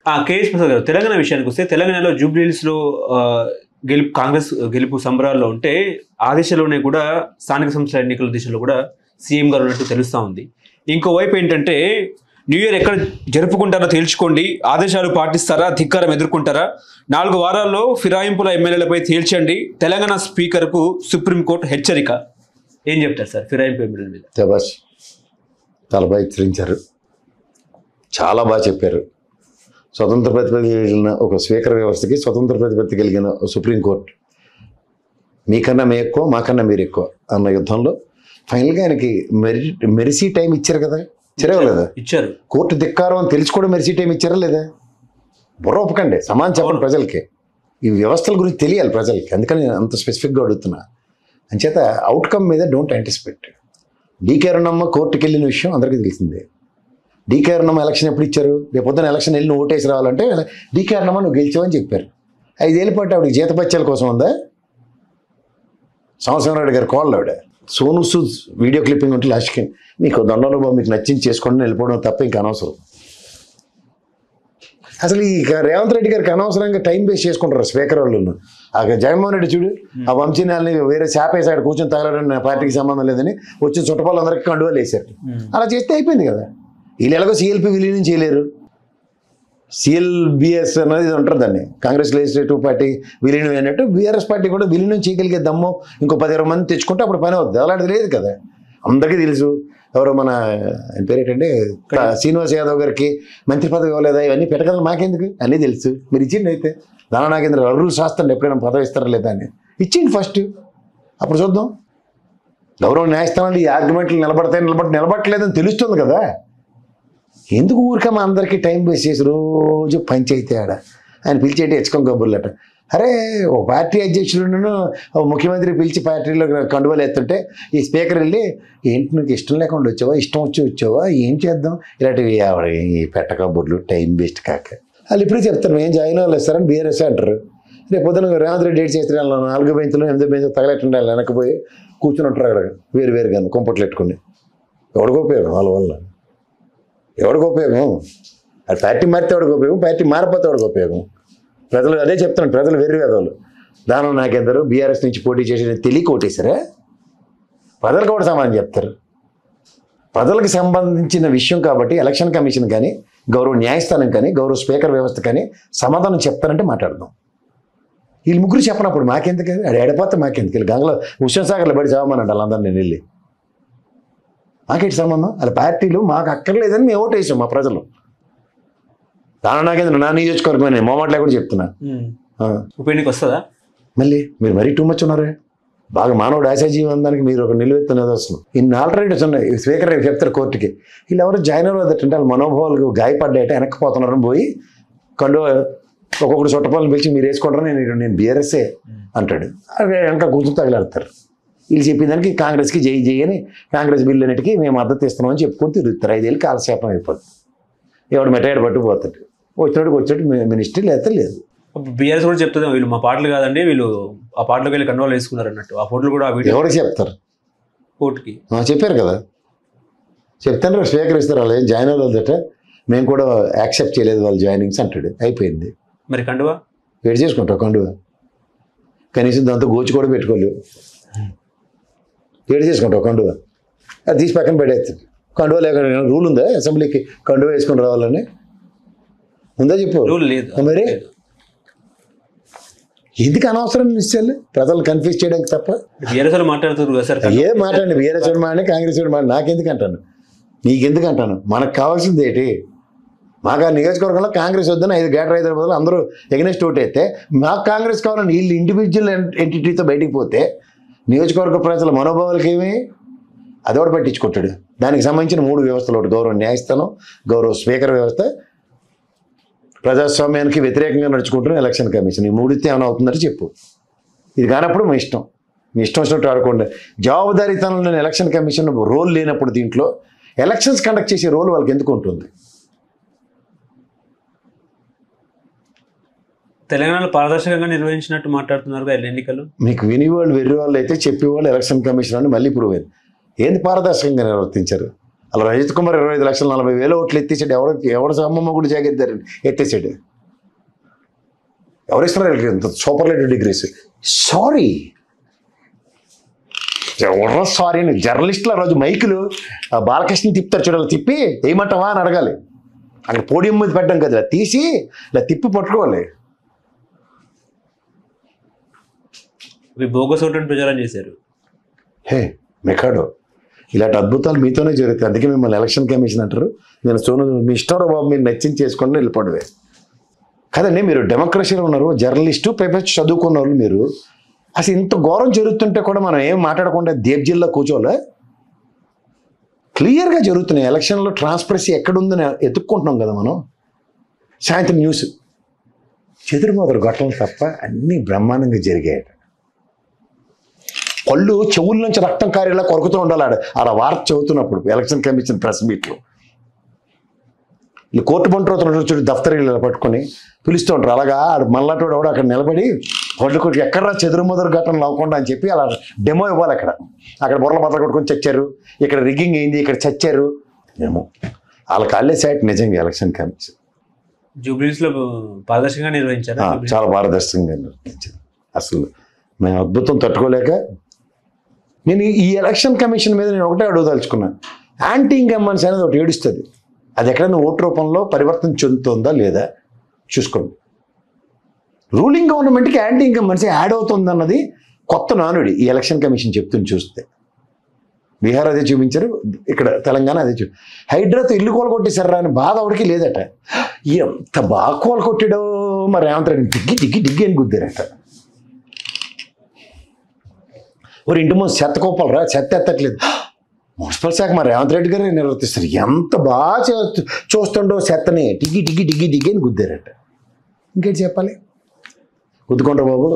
KS Prasad గారు, తెలంగాణ విషయానికి వస్తే తెలంగాణలో జూబ్లీహిల్స్లో కాంగ్రెస్ గెలుపు సంబరాల్లో ఉంటే ఆ దిశలోనే కూడా స్థానిక సంస్థల ఎన్నికల దిశలో కూడా సీఎం గారు ఉన్నట్టు తెలుస్తూ ఉంది. ఇంకోవైపు ఏంటంటే న్యూ ఇయర్ ఎక్కడ జరుపుకుంటారో తేల్చుకోండి, ఆదేశాలు పాటిస్తారా, ధిక్కారం ఎదుర్కొంటారా, 4 వారాల్లో ఫిరాయింపుల ఎమ్మెల్యేలపై తేల్చండి, తెలంగాణ స్పీకర్కు సుప్రీంకోర్టు హెచ్చరిక. ఏం చెప్తారు సార్ ఫిరాయింపు ఎమ్మెల్యేల మీద? శభాష్, చాలా బాగా హెచ్చరించారు, చాలా బాగా చెప్పారు. స్వతంత్ర ప్రతిపత్తి కలిగిన ఒక స్పీకర్ వ్యవస్థకి స్వతంత్ర ప్రతిపత్తి కలిగిన సుప్రీంకోర్టు మీకన్నా మేము ఎక్కువ, మాకన్నా మీరు ఎక్కువ అన్న యుద్ధంలో ఫైనల్గా ఆయనకి మెరిసీ టైం ఇచ్చారు కదా, ఇచ్చారా లేదా? ఇచ్చారు. కోర్టు ధిక్కారం అని తెలిసి కూడా మెరిసీ టైం ఇచ్చారా లేదా? బుర్ర ఒప్పకండి, సమానం చెప్పండి ప్రజలకి. ఈ వ్యవస్థల గురించి తెలియాలి ప్రజలకి, అందుకని నేను అంత స్పెసిఫిక్గా అడుగుతున్నా. అంచేత అవుట్కమ్ మీద డోంట్ యాంటిసిపేట్. డీకే అరుణమ్మ కోర్టుకి వెళ్ళిన విషయం అందరికీ తెలిసిందే. డీకే అరుణమ్మ ఎలక్షన్ ఎప్పుడు ఇచ్చారు? రేపు పొద్దున ఎలక్షన్ వెళ్ళి నువ్వు ఓటేసి రావాలంటే డీకే అరుణమ్మ నువ్వు గెలిచావని చెప్పారు. 5 ఏళ్ళ పాటు ఆవిడకి జీతపత్యాల కోసం ఉందా? సంవత్సరం గారి కోళ్ళు ఆవిడ. సోను సూద్ వీడియో క్లిప్పింగ్ ఉంటే లాస్ట్కి మీకు దండంలో మీకు నచ్చింది చేసుకోండి వెళ్ళిపోవడం తప్ప ఇంకా అనవసరం. అసలు ఈ రేవంత్ రెడ్డి గారికి అనవసరంగా టైం వేస్ట్ చేసుకుంటారు స్పీకర్ వాళ్ళు. ఆ జగన్మోహన్ రెడ్డి చూడు, ఆ వంశీనాల్ని వేరే చేపేసాడు కూర్చొని తగలడని పార్టీకి సంబంధం లేదని వచ్చిన చుట్టపాలందరికీ కండువాలు వేశారు. అలా చేస్తే అయిపోయింది కదా. వీళ్ళు ఎలాగో సిఎల్పి విలీనం చేయలేరు. సిఎల్బిఎస్ అన్నది ఇది ఉంటారు, దాన్ని కాంగ్రెస్ లెజిస్లేటివ్ పార్టీ విలీనం అయినట్టు బీఆర్ఎస్ పార్టీ కూడా విలీనం చేయగలిగే దమ్ము ఇంకో 10-20 మంది తెచ్చుకుంటే అప్పుడు పని అవుతుంది. అలాంటిది లేదు కదా. అందరికీ తెలుసు. ఎవరో మన ఆయన పేరు ఏంటంటే శ్రీనివాస్ యాదవ్ గారికి మంత్రి పదవి ఇవ్వలేదా, ఇవన్నీ పెట్టగలరు మాకెందుకు, అన్నీ తెలుసు. మీరు ఇచ్చిండి అయితే దానా నాగేంద్ర అరువులు శాస్త్రం ఎప్పుడైనా పదవి ఇస్తారా లేదా అని ఇచ్చిండి ఫస్ట్, అప్పుడు చూద్దాం. గౌరవ న్యాయస్థానాలు ఈ ఆర్గ్యుమెంట్లు నిలబడట్లేదని తెలుస్తుంది కదా. ఎందుకు ఊరికే మా అందరికీ టైం వేస్ట్ చేసి రోజు పంచాయితీ ఆడ ఆయన పిలిచేటి హెచ్చుకొని కబుర్లట. అరే ఓ పార్టీ అధ్యక్షుడును ముఖ్యమంత్రి పిలిచి పార్టీలో కండువలు ఎత్తుంటే ఈ స్పీకర్ వెళ్ళి ఏంటి నీకు ఇష్టం లేకుండా వచ్చావా, ఇష్టం వచ్చావా, ఏం చేద్దాం ఇలాంటివి ఈ పెట్ట కబుర్లు టైం వేస్ట్ కాక వాళ్ళు ఇప్పుడే చెప్తారు ఏం జాయిన్ వాళ్ళు ఇస్తారని బీఆర్ఎస్ అంటారు. రేపు పొద్దున రేవంత్ రెడ్డి ఏడు చేస్తే 4 బెంచులు 8 బెంచులు తగలెట్టుండే వెనకపోయి కూర్చుని ఉంటారు అక్కడ వేరుగా కుంపట్లు పెట్టుకుని. ఎవడికి ఉపయోగం వాళ్ళ వల్ల? ఎవరికి ఉపయోగం? అది పార్టీ మారితే ఎవరికి ఉపయోగం, పార్టీ మారిపోతే ఎవరికి ఉపయోగం? ప్రజలు అదే చెప్తున్నాను, ప్రజలు వెర్రివేదవులు. దానం నాకెందరు బీఆర్ఎస్ నుంచి పోటీ చేసి తెలియక ఓటేశారా? ప్రజలకు కూడా సమాధానం చెప్తారు. ప్రజలకు సంబంధించిన విషయం కాబట్టి ఎలక్షన్ కమిషన్ కానీ గౌరవ న్యాయస్థానం కానీ గౌరవ స్పీకర్ వ్యవస్థ కానీ సమాధానం చెప్తారంటే మాట్లాడదాం. వీళ్ళు ముగ్గురు చెప్పనప్పుడు మాకెందుకు? అది ఎడపోతే మాకెందుకు? వీళ్ళు గంగలో హుస్సేన్ పడి చావమనండి వాళ్ళందరూ. నేను వెళ్ళి మాకేంటి సంబంధం? వాళ్ళ పార్టీలు మాకు అక్కర్లేదని మేము ఓటేసాం మా ప్రజలు. దానా నాగేంద్ర నా నియోజకవర్గం నేను మొహమాట లేకుండా చెప్తున్నా. ఉపయోగనికి వస్తుందా? మళ్ళీ మీరు మరీ టూ మచ్ ఉన్నారే. బాగా మానవుడు ఆశాజీవందానికి మీరు ఒక నిలువెత్తున్నది వస్తుంది. ఇన్ని ఆల్టర్నేటివ్స్ ఉన్నాయి. స్పీకర్ చెప్తారు కోర్టుకి, వీళ్ళు ఎవరు జాయిన్ అవ్వదంటే వాళ్ళ మనోభావాలకు గాయపడ్డాయట వెనక్కిపోతున్నారని పోయి కండు ఒక్కొక్కటి చుట్టపాలను పిలిచి మీరు వేసుకుంటారని నేను బీఆర్ఎస్ఏ అంటాడు. అవి వెనక కూర్చొని తగిలాడతారు. వీళ్ళు చెప్పిన దానికి కాంగ్రెస్కి జై అని కాంగ్రెస్ బిల్లు అన్నిటికీ మేము మద్దతు ఇస్తున్నామని చెప్పుకొని తిరుగుతారు. 5 ఏళ్ళు కాలక్షేపం అయిపోతుంది. ఎవడు మెటాయిడ్ పట్టుకుపోతాడు. వచ్చినట్టు మినిస్ట్రీ లేకపోతే లేదు. బీఆర్ఎస్ కూడా చెప్తుంది వీళ్ళు మా పాటలు కాదండి, వీళ్ళు ఆ పాటలోకి వెళ్ళి కన్వాల్ వేసుకున్నారు అన్నట్టు. ఆ ఫోటోలు కూడా ఎవరికి చెప్తారు? కోర్టుకి చెప్పారు కదా, చెప్తాను స్వీకరిస్తారు. వాళ్ళు ఏం జాయిన్ అవ్వదట, మేము కూడా యాక్సెప్ట్ చేయలేదు వాళ్ళ జాయినింగ్స్ అంటాడు. అయిపోయింది. మరి కండువా వేడి చేసుకుంటావు. కండువా కనీసం దాంతో గోచి కూడా పెట్టుకోలేవు. వేడి చేసుకుంటావు కండువా, అది తీసి పక్కన పెడేస్తుంది. కండువా లేకుండా రూల్ ఉందా అసెంబ్లీకి కండువా వేసుకొని రావాలని? ఉందా చెప్పు. రూల్ లేదు. మరి ఎందుకు అనవసరం నిశ్చయాలు ప్రజలు కన్ఫ్యూజ్ చేయడానికి తప్ప? బీఆర్ఎస్ మాట్లాడుతున్నారు సార్. ఏ మాట్లాడండి, బీఆర్ఎస్ మాట్లాడి కాంగ్రెస్ మాట నాకెందుకు అంటాను, నీకెందుకు అంటాను? మనకు కావాల్సింది ఏంటి? మాకు ఆ నియోజకవర్గంలో కాంగ్రెస్ వద్దని 5 గ్రేటర్ హైదరాబాద్లో అందరూ ఎగనెస్ట్ ఓట్ అయితే మాకు కాంగ్రెస్ కావాలని వీళ్ళు ఇండివిజువల్ ఎంటిటీతో బయటికి పోతే నియోజకవర్గ ప్రజల మనోభావాలకి ఏమి అదొకటి పట్టించుకుంటాడు. దానికి సంబంధించిన 3 వ్యవస్థలు, ఒకటి గౌరవ న్యాయస్థానం, గౌరవ స్పీకర్ వ్యవస్థ, ప్రజాస్వామ్యానికి వ్యతిరేకంగా నడుచుకుంటున్న ఎలక్షన్ కమిషన్. ఈ 3 ఏమైనా అవుతుందంటే చెప్పు. ఇది కానప్పుడు మీ ఇష్టం వచ్చినట్టు ఆడుకోండి. జవాబుదారీతనంలో ఎలక్షన్ కమిషన్ రోల్ లేనప్పుడు దీంట్లో ఎలక్షన్స్ కండక్ట్ చేసే రోల్ వాళ్ళకి ఎందుకు ఉంటుంది? తెలంగాణలో పారదర్శకంగా నిర్వహించినట్టు మాట్లాడుతున్నారు ఎన్నికలు. మీకు వినివాళ్ళు వెర్రి వాళ్ళు అయితే చెప్పేవాళ్ళు ఎలక్షన్ కమిషన్ అని మళ్ళీ ప్రూవ్ అయింది. ఏంది పారదర్శకంగా నిర్వర్తించారు? అలా రజిత్ కుమార్ 25 లక్షలు 40,000 ఓట్లు ఎత్తేసాడు. ఎవరు అమ్మమ్మ కూడా జాగెత్తారండి, ఎత్తేసాడు. ఎవరు ఇస్తున్నారు వీళ్ళకి ఇంత సూపర్లేటివ్ డిగ్రీస్? సారీ, ఎవరో సారీ అని జర్నలిస్టులు ఆ రోజు మైకులు బాలకృష్ణ తిప్పుతారు చూడాలి, తిప్పి ఏమంటావా అని అడగాలి. అక్కడ పోడియం మీద పెట్టడం కదా, తీసి ఇలా తిప్పి పట్టుకోవాలి. బోగస్ ఓటుని ప్రచారం చేశారు. హే మెకాడో, ఇలాంటి అద్భుతాలు మీతోనే జరుగుతాయి. అందుకే మిమ్మల్ని ఎలక్షన్ కమిషన్ అంటారు. నేను సోను మీ ఇష్టం బాబు, మీరు నచ్చింది చేసుకొని వెళ్ళిపోవడమే కదండి. మీరు డెమోక్రసీలో ఉన్నారు, జర్నలిస్టు, పేపర్ చదువుకున్న వాళ్ళు మీరు. అసలు ఇంత ఘోరం జరుగుతుంటే కూడా మనం ఏం మాట్లాడకుండా దేబ్జిల్లా కూర్చోలే. క్లియర్గా జరుగుతున్నాయి ఎలక్షన్లో. ట్రాన్స్పరెన్సీ ఎక్కడుందని ఎత్తుక్కుంటున్నాం కదా మనం. సాయంత్రం న్యూస్ చెదురుమదురు ఘటనలు తప్ప అన్నీ బ్రహ్మాండంగా జరిగాయి. పళ్ళు చెవుల నుంచి రక్తం కారేలా కొరుకుతూ ఉండాలి ఆడ వార్త చదువుతున్నప్పుడు. ఎలక్షన్ కమిషన్ ప్రెస్ మీట్లో ఈ కోర్టు బంటు చూడు దఫ్తరీలు పట్టుకొని పిలుస్తూ ఉంటారు. అలాగా మళ్ళాటోడు ఎవడో అక్కడ నిలబడి పళ్ళు కొట్టి ఎక్కడా చెదురుమదురు ఘటనలు అవ్వకుండా అని చెప్పి అలా డెమో ఇవ్వాలి. అక్కడ బుర్రల బద్దలు కొట్టుకొని చచ్చారు, ఇక్కడ రిగ్గింగ్ అయింది, ఇక్కడ చచ్చారు ఏమో. వాళ్ళ కాళ్ళే సైట్ నిజంగా ఎలక్షన్ కమిషన్. జూబ్లీస్లో పారదర్శకంగా నిర్వహించారు. చాలా పారదర్శకంగా నిర్వహించారు. అసలు మేము అద్భుతం తట్టుకోలేక నేను ఈ ఎలక్షన్ కమిషన్ మీద నేను ఒకటే అడగదలుచుకున్నాను. యాంటీ ఇన్కంబెన్సీ అనేది ఒకటి ఏడుస్తుంది. అది ఎక్కడైనా ఓటు రూపంలో పరివర్తన చెందుతుందా లేదా చూసుకోండి. రూలింగ్ గవర్నమెంట్కి యాంటీ ఇన్కంబెన్సీ యాడ్ అవుతుంది అన్నది కొత్త నానుడి ఈ ఎలక్షన్ కమిషన్ చెప్తుంది. చూస్తే బీహార్ అదే చూపించారు, ఇక్కడ తెలంగాణ అదే హైడ్రాతో ఇల్లు కోలగొట్టేశారా అని బాధ ఒకటికి లేదట. ఎంత బాగా కోలగొట్టాడో మరి రేవంత్ రెడ్డి డిగ్గి అని గుద్దారట. ఒక ఇంటి ముందు చెత్త కోపాలరా, చెత్త ఎత్తట్లేదు. మున్సిపల్ శాఖ మరి రేవంత్ రెడ్డి గారు నిర్వర్తిస్తారు. ఎంత బాగా చూస్తుండో చెత్తని డిగ్గి అని గుద్దారట. ఇంకేంటి చెప్పాలి? గుద్దుకుంటారు బాబు,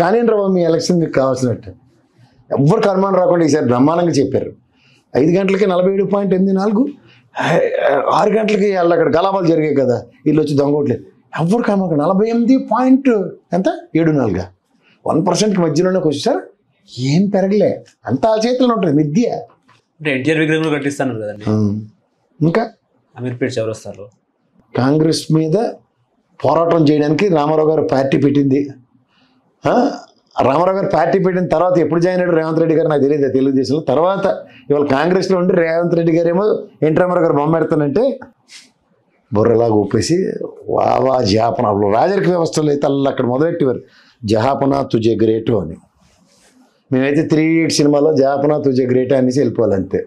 కానీ బాబు మీ ఎలక్షన్ మీకు కావాల్సినట్టు. ఎవ్వరికి అనుమానం రాకుండా ఈసారి బ్రహ్మాండంగా చెప్పారు. 5 గంటలకి 47.84, 6 గంటలకి వాళ్ళు అక్కడ గలాబాలు జరిగాయి కదా, వీళ్ళు వచ్చి దొంగోట్లేదు. ఎవరికి అనుమానం 48.74 1%కి మధ్యలోనే వచ్చేసారు. ఏం పెరగలే, అంత ఆ చేతిలో ఉంటుంది మిథ్య. అంటే ఎన్టీఆర్ విగ్రహంలో కట్టిస్తాను కదండి. ఇంకా అమీర్పేట చౌరస్తాలో కాంగ్రెస్ మీద పోరాటం చేయడానికి రామారావు గారు పార్టీ పెట్టింది. రామారావు గారు పార్టీ పెట్టిన తర్వాత ఎప్పుడు జాయిన్ అయ్యాడు రేవంత్ రెడ్డి గారు నాకు తెలియదు. తెలుగుదేశంలో తర్వాత ఇవాళ కాంగ్రెస్లో ఉండి రేవంత్ రెడ్డి గారు ఏమో ఎన్టీ రామారావు గారు బొమ్మ పెడతానంటే బుర్రలాగా ఊపేసి వావా జాపన. రాజరిక వ్యవస్థలో అయితే అలా అక్కడ మొదలెట్టేవారు జహాపనా తుజే గ్రేటు అని. మేమైతే 3 Idiots సినిమాలో జహాపనా తుజే గ్రేట్ అనేసి వెళ్ళిపోవాలి అంతే.